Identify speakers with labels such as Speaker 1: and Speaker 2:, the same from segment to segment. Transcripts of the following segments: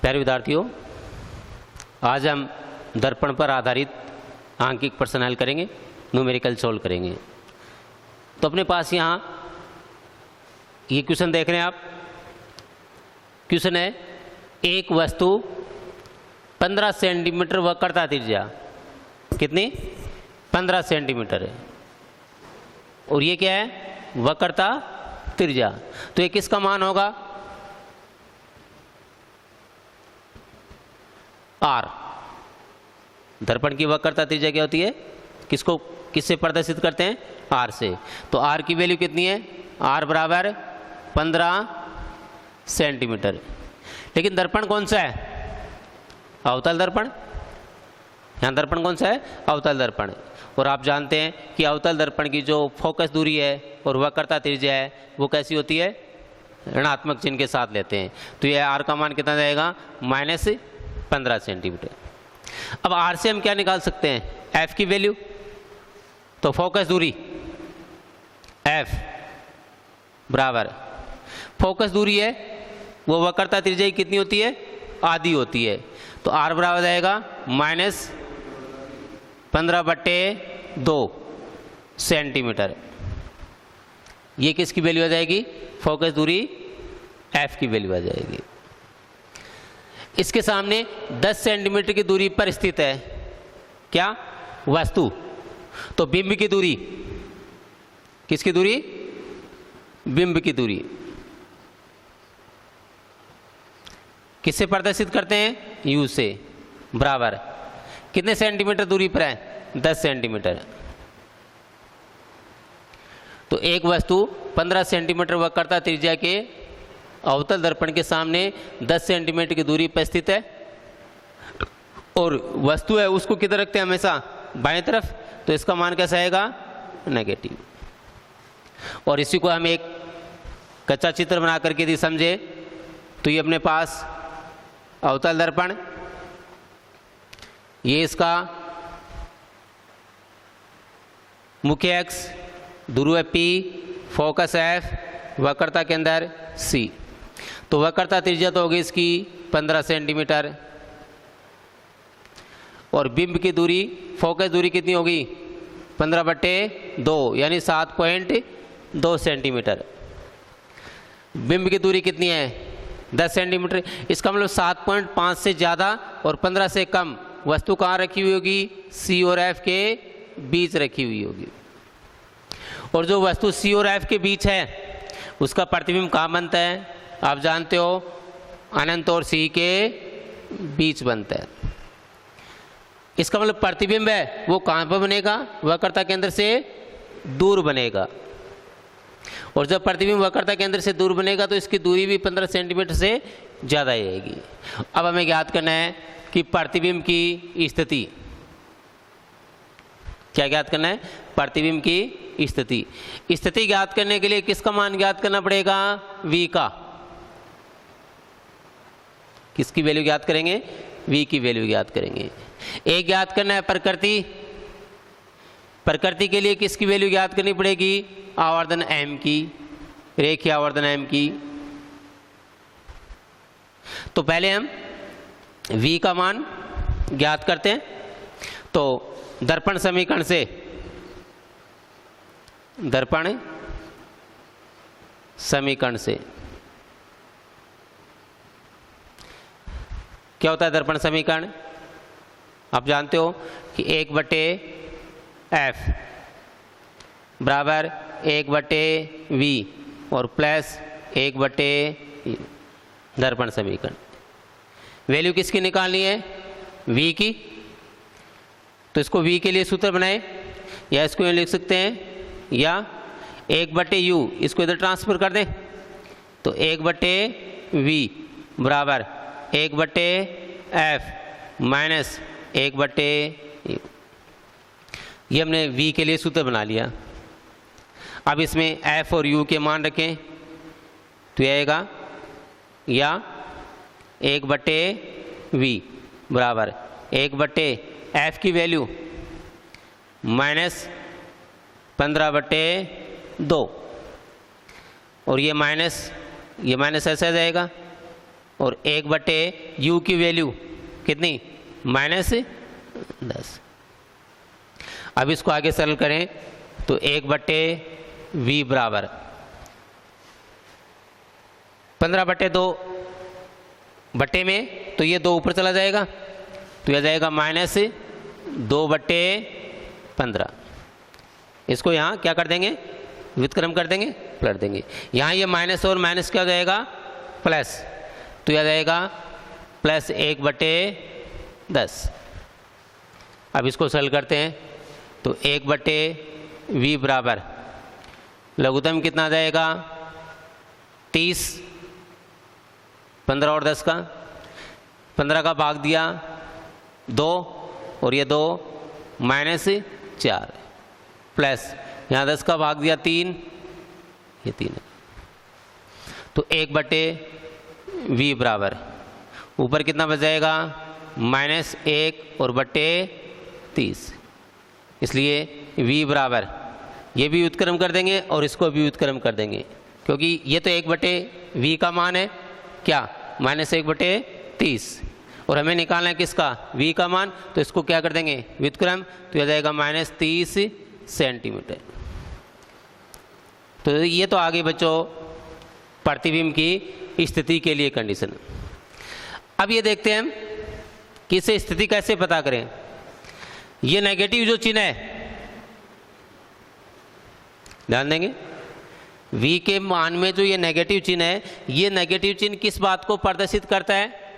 Speaker 1: प्यारे विद्यार्थियों, आज हम दर्पण पर आधारित आंकिक प्रश्न हल करेंगे, न्यूमेरिकल सोल्व करेंगे। तो अपने पास यहाँ ये क्वेश्चन देख रहे हैं आप। क्वेश्चन है, एक वस्तु 15 सेंटीमीटर वक्रता त्रिज्या, कितनी? 15 सेंटीमीटर है, और ये क्या है? वक्रता त्रिज्या। तो ये किसका मान होगा? R। दर्पण की वक्रता त्रिज्या क्या होती है? किससे प्रदर्शित करते हैं? R से। तो R की वैल्यू कितनी है? R बराबर 15 सेंटीमीटर। लेकिन दर्पण कौन सा है? अवतल दर्पण। यहाँ दर्पण कौन सा है? अवतल दर्पण। और आप जानते हैं कि अवतल दर्पण की जो फोकस दूरी है और वक्रता त्रिज्या है वो कैसी होती है? ऋणात्मक चिन्ह के साथ लेते हैं। तो ये R का मान कितना जाएगा? -15 सेंटीमीटर। अब R से हम क्या निकाल सकते हैं? F की वैल्यू। तो फोकस दूरी F बराबर, फोकस दूरी है वो वक्रता त्रिज्या कितनी होती है? आधी होती है। तो R बराबर जाएगा -15/2 सेंटीमीटर। ये किसकी वैल्यू आ जाएगी? फोकस दूरी F की वैल्यू आ जाएगी। इसके सामने 10 सेंटीमीटर की दूरी पर स्थित है क्या? वस्तु। तो बिंब की दूरी, किसकी दूरी? बिंब की दूरी किससे प्रदर्शित करते हैं? U से। बराबर कितने सेंटीमीटर दूरी पर है? 10 सेंटीमीटर। तो एक वस्तु 15 सेंटीमीटर वक्रता त्रिज्या के अवतल दर्पण के सामने 10 सेंटीमीटर की दूरी पर स्थित है, और वस्तु है उसको किधर रखते हैं? हमेशा बाएं तरफ। तो इसका मान कैसा आएगा? नेगेटिव। और इसी को हम एक कच्चा चित्र बना करके यदि समझे तो ये अपने पास अवतल दर्पण, ये इसका मुख्य अक्ष, ध्रुव P, फोकस F, वक्रता के अंदर C। तो वक्रता त्रिज्या तो होगी इसकी 15 सेंटीमीटर, और बिंब की दूरी, फोकस दूरी कितनी होगी? 15/2 यानी 7.2 सेंटीमीटर। बिंब की दूरी कितनी है? 10 सेंटीमीटर। इसका मतलब 7.5 से ज़्यादा और 15 से कम वस्तु कहाँ रखी हुई होगी? C और F के बीच रखी हुई होगी। और जो वस्तु C और F के बीच है उसका प्रतिबिंब कहाँ बनता है? आप जानते हो, अनंत और C के बीच बनता है। इसका मतलब प्रतिबिंब है वो कहाँ पर बनेगा? वक्रता केंद्र से दूर बनेगा। और जब प्रतिबिंब वक्रता केंद्र से दूर बनेगा तो इसकी दूरी भी 15 सेंटीमीटर से ज़्यादा ही रहेगी। अब हमें ज्ञात करना है कि प्रतिबिंब की स्थिति। क्या ज्ञात करना है? प्रतिबिंब की स्थिति। स्थिति ज्ञात करने के लिए किसका मान ज्ञात करना पड़ेगा? V का। किसकी वैल्यू ज्ञात करेंगे? V की वैल्यू ज्ञात करेंगे। एक ज्ञात करना है प्रकृति। प्रकृति के लिए किसकी वैल्यू ज्ञात करनी पड़ेगी? आवर्धन M की, रेखीय आवर्धन M की। तो पहले हम V का मान ज्ञात करते हैं। तो दर्पण समीकरण से, दर्पण समीकरण से क्या होता है? दर्पण समीकरण आप जानते हो कि 1/F बराबर 1/V और प्लस 1/E। दर्पण समीकरण वैल्यू किसकी निकालनी है? V की। तो इसको V के लिए सूत्र बनाए, या इसको यहाँ लिख सकते हैं, या 1/U इसको इधर ट्रांसफर कर दें। तो 1/V बराबर 1/F माइनस 1/E। ये हमने V के लिए सूत्र बना लिया। अब इसमें F और U के मान रखें तो ये आएगा, या 1/V बराबर 1/F की वैल्यू -15/2, और ये माइनस ऐसा आ जाएगा, और 1/u की वैल्यू कितनी, -10। अब इसको आगे सरल करें तो 1/v बराबर 15/2 बट्टे में, तो ये 2 ऊपर चला जाएगा तो यह जाएगा -2/15। इसको यहाँ क्या कर देंगे, व्युत्क्रम कर देंगे, पलट देंगे। यहाँ ये माइनस और माइनस क्या हो जाएगा, प्लस, तो यह जाएगा +1/10। अब इसको सरल करते हैं तो 1/v बराबर लघुत्तम कितना आ जाएगा 30, 15 और 10 का, 15 का भाग दिया 2 और ये 2 -4 प्लस यहाँ 10 का भाग दिया 3, ये 3 है। तो 1/v बराबर ऊपर कितना बच जाएगा -1 और बट्टे 30, इसलिए v बराबर ये भी व्युत्क्रम कर देंगे और इसको भी व्युत्क्रम कर देंगे, क्योंकि ये तो 1/v का मान है क्या, -1/30, और हमें निकालना है किसका, v का मान, तो इसको क्या कर देंगे व्युत्क्रम, तो यह जाएगा -30 सेंटीमीटर। तो ये तो आगे बच्चों प्रतिबिंब की स्थिति के लिए कंडीशन। अब ये देखते हैं हम कि इसे स्थिति कैसे पता करें। ये नेगेटिव जो चिन्ह है, ध्यान देंगे v के मान में जो ये नेगेटिव चिन्ह है, ये नेगेटिव चिन्ह किस बात को प्रदर्शित करता है,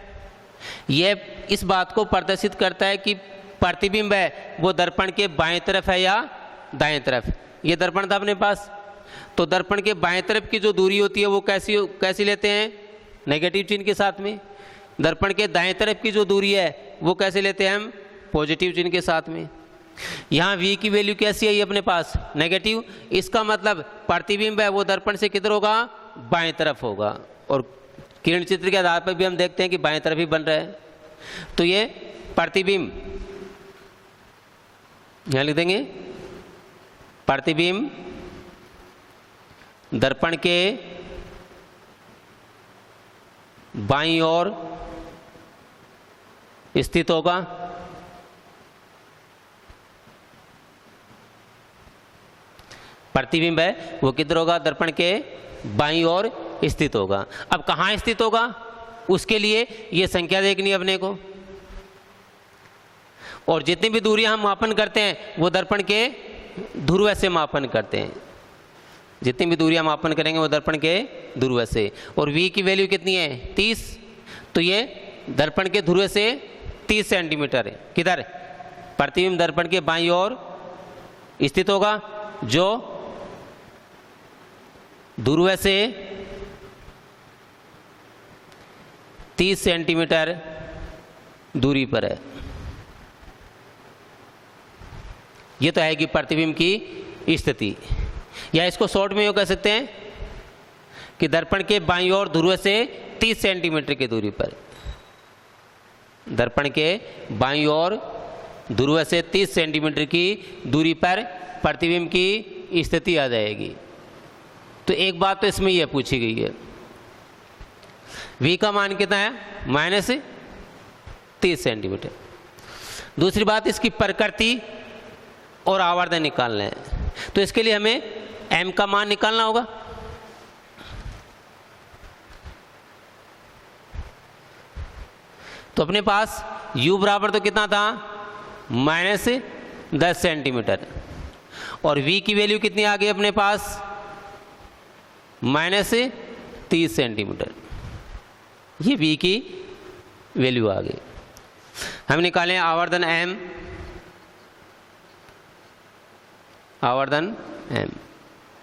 Speaker 1: ये इस बात को प्रदर्शित करता है कि प्रतिबिंब है वो दर्पण के बाएं तरफ है या दाएं तरफ। ये दर्पण था अपने पास, तो दर्पण के बाएं तरफ की जो दूरी होती है वो कैसी लेते हैं, नेगेटिव चिन्ह के साथ में। दर्पण के दाएं तरफ की जो दूरी है वो कैसे लेते हैं हम, पॉजिटिव चिन्ह के साथ में। यहाँ v की वैल्यू कैसी है, ये अपने पास नेगेटिव, इसका मतलब प्रतिबिंब है वो दर्पण से किधर होगा, बाएं तरफ होगा, और किरण चित्र के आधार पर भी हम देखते हैं कि बाएं तरफ ही बन रहा है। तो ये प्रतिबिंब यहाँ लिख देंगे, प्रतिबिंब दर्पण के बाईं ओर स्थित होगा, प्रतिबिंब है वो किधर होगा, दर्पण के बाईं ओर स्थित होगा। अब कहाँ स्थित होगा, उसके लिए ये संख्या देखनी है अपने को, और जितनी भी दूरी हम मापन करते हैं वो दर्पण के ध्रुव से मापन करते हैं। जितनी भी दूरियां मापन करेंगे वो दर्पण के ध्रुव से, और v की वैल्यू कितनी है 30, तो ये दर्पण के ध्रुव से 30 सेंटीमीटर है। किधर, प्रतिबिंब दर्पण के बाईं ओर स्थित होगा, जो ध्रुव से 30 सेंटीमीटर दूरी पर है। ये तो है कि प्रतिबिंब की स्थिति, या इसको शॉर्ट में यूँ कह सकते हैं कि दर्पण के बाईं ओर ध्रुव से 30 सेंटीमीटर की दूरी पर, दर्पण के बाईं ओर ध्रुव से 30 सेंटीमीटर की दूरी पर प्रतिबिंब की स्थिति आ जाएगी। तो एक बात तो इसमें यह पूछी गई है, v का मान कितना है, -30 सेंटीमीटर। दूसरी बात, इसकी प्रकृति और आवर्धन निकालना है, तो इसके लिए हमें m का मान निकालना होगा। तो अपने पास u बराबर तो कितना था, -10 सेंटीमीटर, और v की वैल्यू कितनी आ गई अपने पास, -30 सेंटीमीटर। ये v की वैल्यू आ गई। हम निकालें आवर्धन m, आवर्धन m।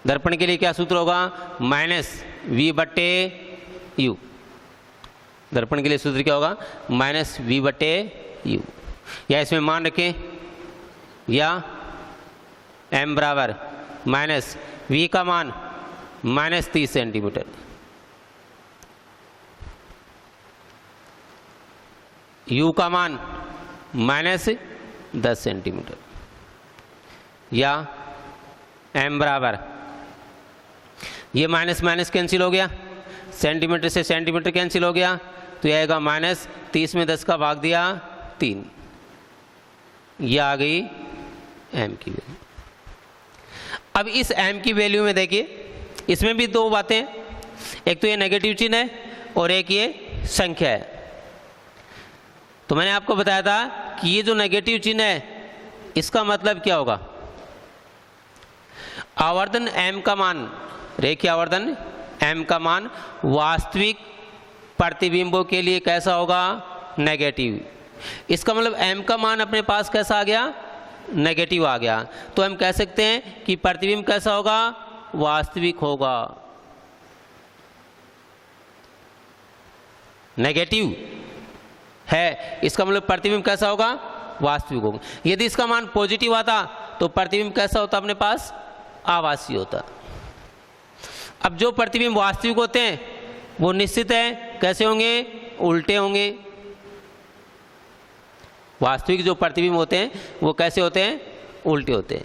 Speaker 1: दर्पण के लिए क्या सूत्र होगा, -v/u। दर्पण के लिए सूत्र क्या होगा, -v/u, या इसमें मान रखें, या m बराबर -v का मान -30 सेंटीमीटर, u का मान -10 सेंटीमीटर, या m बराबर, ये माइनस माइनस कैंसिल हो गया, सेंटीमीटर से सेंटीमीटर कैंसिल हो गया, तो यह आएगा -30 में 10 का भाग दिया 3, यह आ गई m की वैल्यू। अब इस m की वैल्यू में देखिए, इसमें भी दो बातें, एक तो ये नेगेटिव चिन्ह है और एक ये संख्या है। तो मैंने आपको बताया था कि ये जो नेगेटिव चिन्ह है इसका मतलब क्या होगा, आवर्धन m का मान, रेखीय आवर्धन m का मान वास्तविक प्रतिबिंबों के लिए कैसा होगा, नेगेटिव। इसका मतलब m का मान अपने पास कैसा आ गया, नेगेटिव आ गया। तो हम कह सकते हैं कि प्रतिबिंब कैसा होगा, वास्तविक होगा, नेगेटिव है, इसका मतलब प्रतिबिंब कैसा होगा, वास्तविक होगा। यदि इसका मान पॉजिटिव आता तो प्रतिबिंब कैसा होता, अपने पास आभासी होता। अब जो प्रतिबिंब वास्तविक होते हैं वो निश्चित है कैसे होंगे, उल्टे होंगे। वास्तविक जो प्रतिबिंब होते हैं वो कैसे होते हैं, उल्टे होते हैं।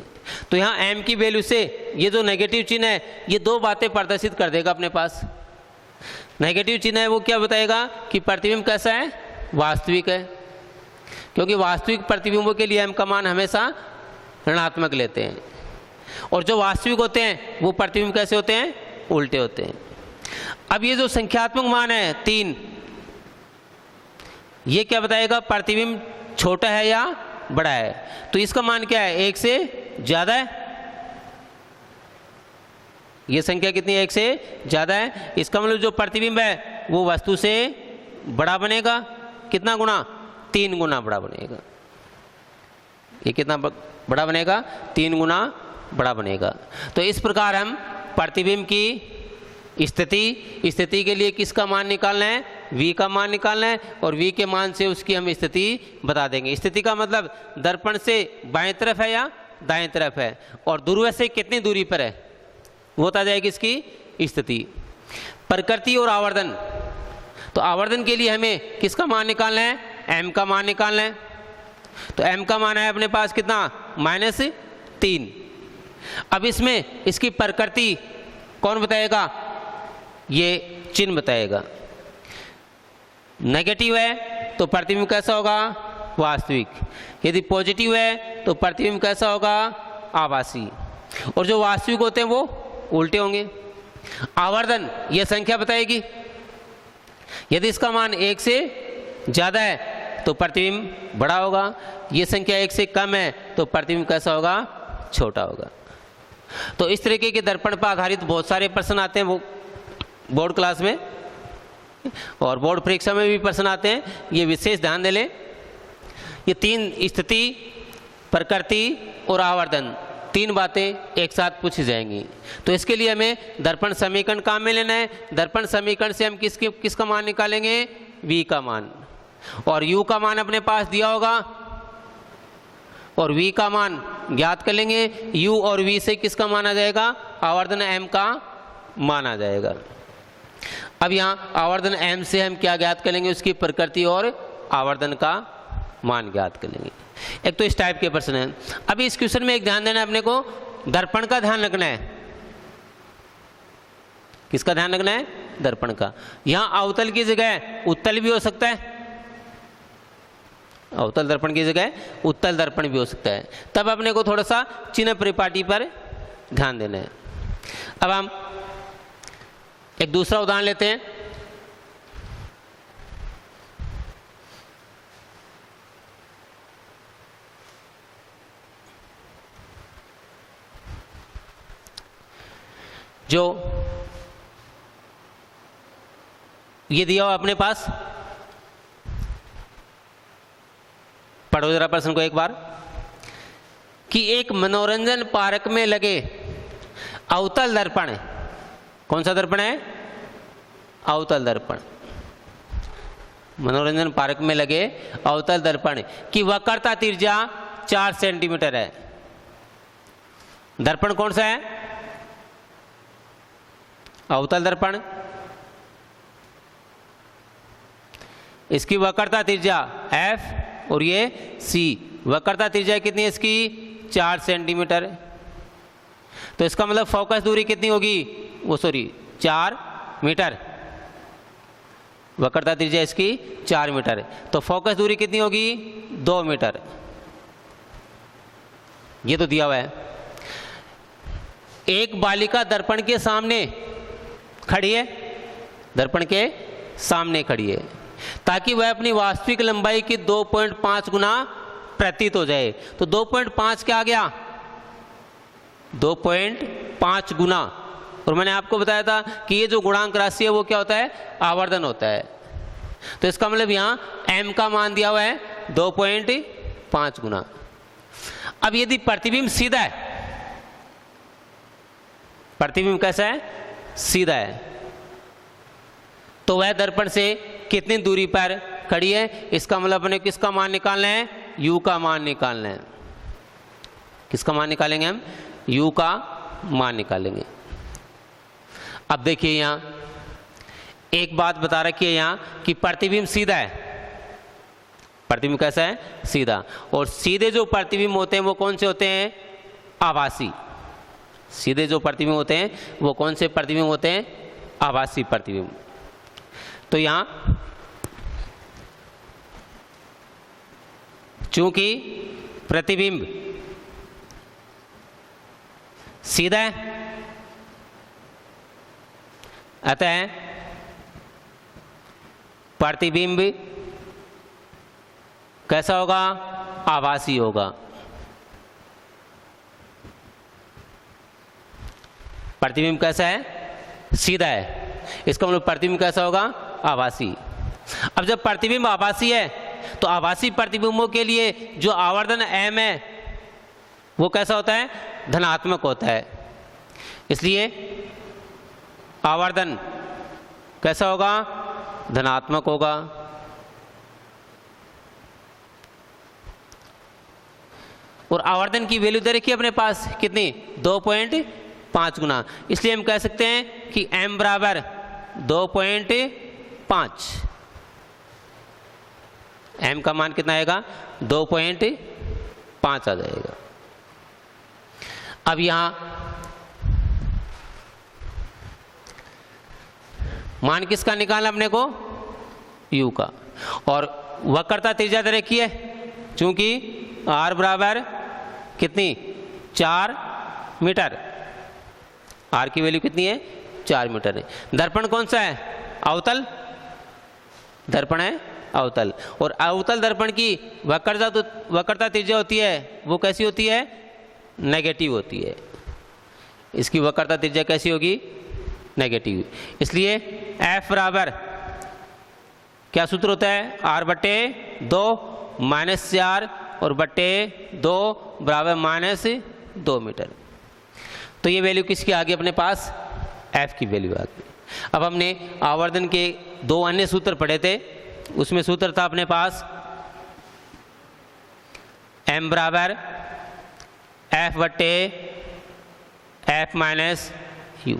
Speaker 1: तो यहाँ m की वैल्यू से ये जो नेगेटिव चिन्ह है ये दो बातें प्रदर्शित कर देगा अपने पास। नेगेटिव चिन्ह है वो क्या बताएगा कि प्रतिबिंब कैसा है, वास्तविक है, क्योंकि वास्तविक प्रतिबिंबों के लिए m का मान हमेशा ऋणात्मक लेते हैं, और जो वास्तविक होते हैं वो प्रतिबिंब कैसे होते हैं, उल्टे होते हैं। अब ये जो संख्यात्मक मान है 3, ये क्या बताएगा, प्रतिबिंब छोटा है या बड़ा है। तो इसका मान क्या है, 1 से ज़्यादा है। ये संख्या कितनी है, 1 से ज़्यादा है। इसका मतलब जो प्रतिबिंब है वो वस्तु से बड़ा बनेगा, कितना गुना, 3 गुना बड़ा बनेगा। ये कितना बड़ा बनेगा, 3 गुना बड़ा बनेगा। तो इस प्रकार हम प्रतिबिंब की स्थिति के लिए किसका मान निकालना है, v का मान निकालना है, और v के मान से उसकी हम स्थिति बता देंगे। स्थिति का मतलब दर्पण से बाएं तरफ है या दाएं तरफ है, और ध्रुव से कितनी दूरी पर है, वो बता जाएगी इसकी स्थिति। प्रकृति और आवर्धन, तो आवर्धन के लिए हमें किसका मान निकालना है, m का मान निकालना है। तो m का मान है अपने पास कितना, -3। अब इसमें इसकी प्रकृति कौन बताएगा, ये चिन्ह बताएगा। नेगेटिव है तो प्रतिबिंब कैसा होगा, वास्तविक। यदि पॉजिटिव है तो प्रतिबिंब कैसा होगा, आभासी। और जो वास्तविक होते हैं वो उल्टे होंगे। आवर्धन ये संख्या बताएगी, यदि इसका मान 1 से ज़्यादा है तो प्रतिबिंब बड़ा होगा, ये संख्या 1 से कम है तो प्रतिबिंब कैसा होगा, छोटा होगा। तो इस तरीके के दर्पण पर आधारित बहुत सारे प्रश्न आते हैं वो बोर्ड क्लास में, और बोर्ड परीक्षा में भी प्रश्न आते हैं, ये विशेष ध्यान दे लें। ये 3 स्थिति, प्रकृति और आवर्धन, 3 बातें एक साथ पूछी जाएंगी। तो इसके लिए हमें दर्पण समीकरण काम में लेना है। दर्पण समीकरण से हम किसका मान निकालेंगे, v का मान, और u का मान अपने पास दिया होगा, और v का मान ज्ञात कर लेंगे। u और v से किसका मान आ जाएगा, आवर्धन m का मान आ जाएगा। अब यहाँ आवर्धन m से हम क्या ज्ञात करेंगे, उसकी प्रकृति और आवर्धन का मान ज्ञात करेंगे। एक तो इस टाइप के प्रश्न है। अभी इस क्वेश्चन में एक ध्यान देना है अपने को, दर्पण का ध्यान रखना है। किसका ध्यान रखना है, दर्पण का। यहाँ अवतल की जगह उत्तल भी हो सकता है, अवतल दर्पण की जगह उत्तल दर्पण भी हो सकता है। तब अपने को थोड़ा सा चिन्ह परिपाटी पर ध्यान देना है। अब हम एक दूसरा उदाहरण लेते हैं। जो ये दिया हुआ अपने पास, पढ़ो जरा प्रश्न को एक बार, कि एक मनोरंजन पार्क में लगे अवतल दर्पण, कौन सा दर्पण है, अवतल दर्पण, मनोरंजन पार्क में लगे अवतल दर्पण की वक्रता त्रिज्या 4 सेंटीमीटर है। दर्पण कौन सा है, अवतल दर्पण। इसकी वक्रता त्रिज्या f और ये c, वक्रता त्रिज्या कितनी है इसकी, 4 सेंटीमीटर। तो इसका मतलब फोकस दूरी कितनी होगी, वो 4 मीटर। वक्रता त्रिज्या इसकी 4 मीटर, तो फोकस दूरी कितनी होगी 2 मीटर। ये तो दिया हुआ है। एक बालिका दर्पण के सामने खड़ी है, दर्पण के सामने खड़ी है, ताकि वह अपनी वास्तविक लंबाई की 2.5 गुना प्रतीत हो जाए। तो 2.5 क्या आ गया 2.5 गुना, और मैंने आपको बताया था कि ये जो गुणांक राशि है वो क्या होता है आवर्धन होता है। तो इसका मतलब यहाँ m का मान दिया हुआ है 2.5 गुना। अब यदि प्रतिबिंब सीधा है, प्रतिबिंब कैसा है सीधा है, तो वह दर्पण से कितनी दूरी पर खड़ी है, इसका मतलब अपने किसका मान निकालना है u का मान निकालना है। किसका मान निकालेंगे हम u का मान निकालेंगे। अब देखिए यहाँ एक बात बता रखी है यहाँ कि प्रतिबिंब सीधा है, प्रतिबिंब कैसा है सीधा, और सीधे जो प्रतिबिंब होते हैं वो कौन से होते हैं आभासी। सीधे जो प्रतिबिंब होते हैं वो कौन से प्रतिबिंब होते हैं आभासी प्रतिबिंब। तो यहाँ चूंकि प्रतिबिंब सीधा है, अतः प्रतिबिंब कैसा होगा आभासी होगा। प्रतिबिंब कैसा है सीधा है, इसका मतलब प्रतिबिंब कैसा होगा आभासी। अब जब प्रतिबिंब आभासी है तो आभासी प्रतिबिंबों के लिए जो आवर्धन m है वो कैसा होता है धनात्मक होता है, इसलिए आवर्धन कैसा होगा धनात्मक होगा। और आवर्धन की वैल्यू दे रखी है अपने पास कितनी 2.5 गुना, इसलिए हम कह सकते हैं कि m बराबर 2.5। m का मान कितना आएगा 2.5 आ जाएगा। अब यहाँ मान किसका निकालना अपने को u का, और वक्रता त्रिज्या दे रखी है, चूंकि r बराबर कितनी 4 मीटर, r की वैल्यू कितनी है 4 मीटर है। दर्पण कौन सा है अवतल, दर्पण है अवतल, और अवतल दर्पण की वक्रता त्रिज्या होती है वो कैसी होती है नेगेटिव होती है। इसकी वक्रता त्रिज्या कैसी होगी नेगेटिव, इसलिए f बराबर क्या सूत्र होता है r/2 -4 और बट्टे 2 बराबर -2 मीटर। तो ये वैल्यू किसकी आ गई अपने पास f की वैल्यू आ गई। अब हमने आवर्धन के 2 अन्य सूत्र पढ़े थे, उसमें सूत्र था अपने पास m बराबर f/f माइनस u,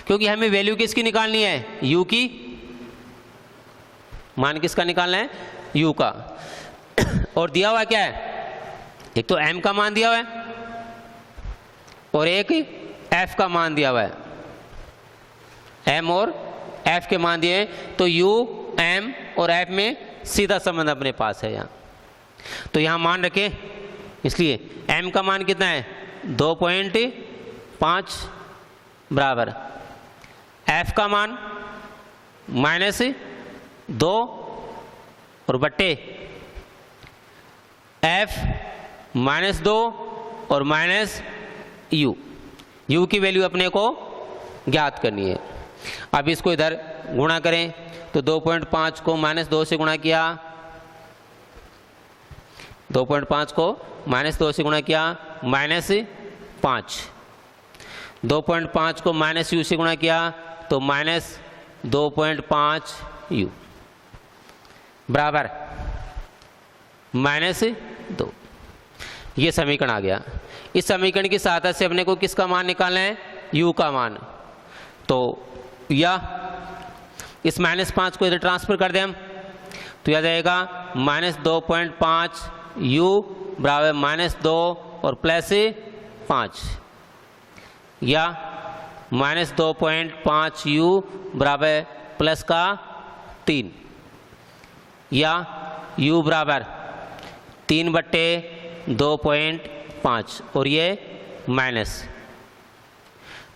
Speaker 1: क्योंकि हमें वैल्यू किसकी निकालनी है u की, मान किसका निकालना है u का। और दिया हुआ क्या है, एक तो m का मान दिया हुआ है और एक f का मान दिया हुआ है, m और f के मान दिए हैं, तो u m और f में सीधा संबंध अपने पास है यहाँ। तो यहाँ मान रखें, इसलिए m का मान कितना है 2.5 बराबर f का मान -2 और बट्टे f -2 और -u, u की वैल्यू अपने को ज्ञात करनी है। अब इसको इधर गुणा करें तो 2.5 को -2 से गुणा किया, 2.5 को -2 से गुणा किया -5, 2.5 को -u से गुणा किया तो -2.5 u बराबर -2। ये समीकरण आ गया। इस समीकरण की सहायता से अपने को किसका मान निकालना है u का मान। तो या इस -5 को इधर ट्रांसफर कर दें हम तो यह जाएगा -2.5 u बराबर -2 और +5, या -2.5 u बराबर 3 या u बराबर 3/2.5 और ये माइनस,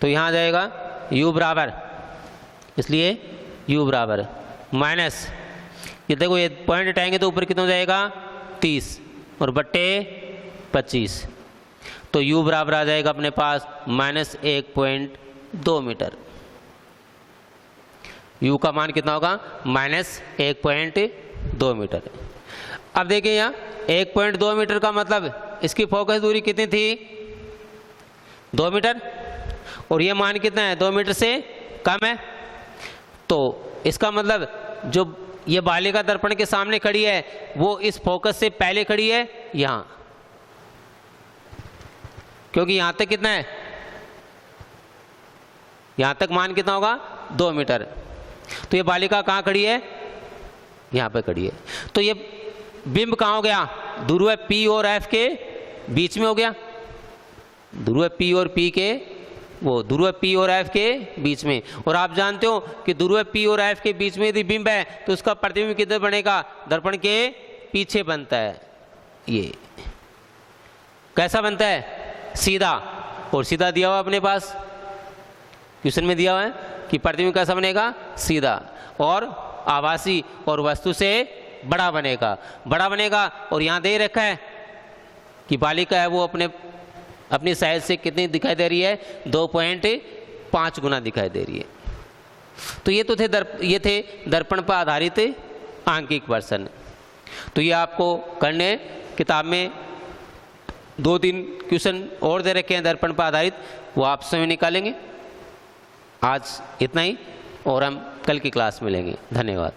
Speaker 1: तो यहाँ आ जाएगा u बराबर, इसलिए u बराबर माइनस, ये देखो ये पॉइंट हटाएंगे तो ऊपर कितना हो जाएगा 30 और बट्टे 25, तो u बराबर आ जाएगा अपने पास -1.2 मीटर। u का मान कितना होगा -1.2 मीटर। अब देखिए यहाँ 1.2 मीटर का मतलब इसकी फोकस दूरी कितनी थी 2 मीटर, और ये मान कितना है 2 मीटर से कम है, तो इसका मतलब जो ये बालिका दर्पण के सामने खड़ी है वो इस फोकस से पहले खड़ी है यहाँ, क्योंकि यहाँ तक कितना है, यहाँ तक मान कितना होगा 2 मीटर, तो ये बालिका कहाँ खड़ी है, यहाँ पे खड़ी है। तो ये बिंब कहाँ हो गया, ध्रुव P और F के बीच में हो गया, ध्रुव P और P के, वो ध्रुव P और F के बीच में। और आप जानते हो कि ध्रुव P और F के बीच में यदि बिंब है तो उसका प्रतिबिंब किधर बनेगा, दर्पण के पीछे बनता है। ये कैसा बनता है, सीधा, और सीधा दिया हुआ अपने पास क्वेश्चन में दिया हुआ है कि प्रतिबिंब कैसा बनेगा, सीधा, और आभासी और वस्तु से बड़ा बनेगा। और यहाँ दे रखा है कि बालिका है वो अपनी साइज से कितनी दिखाई दे रही है, 2.5 गुना दिखाई दे रही है। तो ये तो ये थे दर्पण पर आधारित आंकिक प्रश्न। तो ये आपको करने, किताब में 2-3 क्वेश्चन और दे रखे हैं दर्पण पर आधारित, वो आप स्वयं निकालेंगे। आज इतना ही, और हम कल की क्लास में लेंगे। धन्यवाद।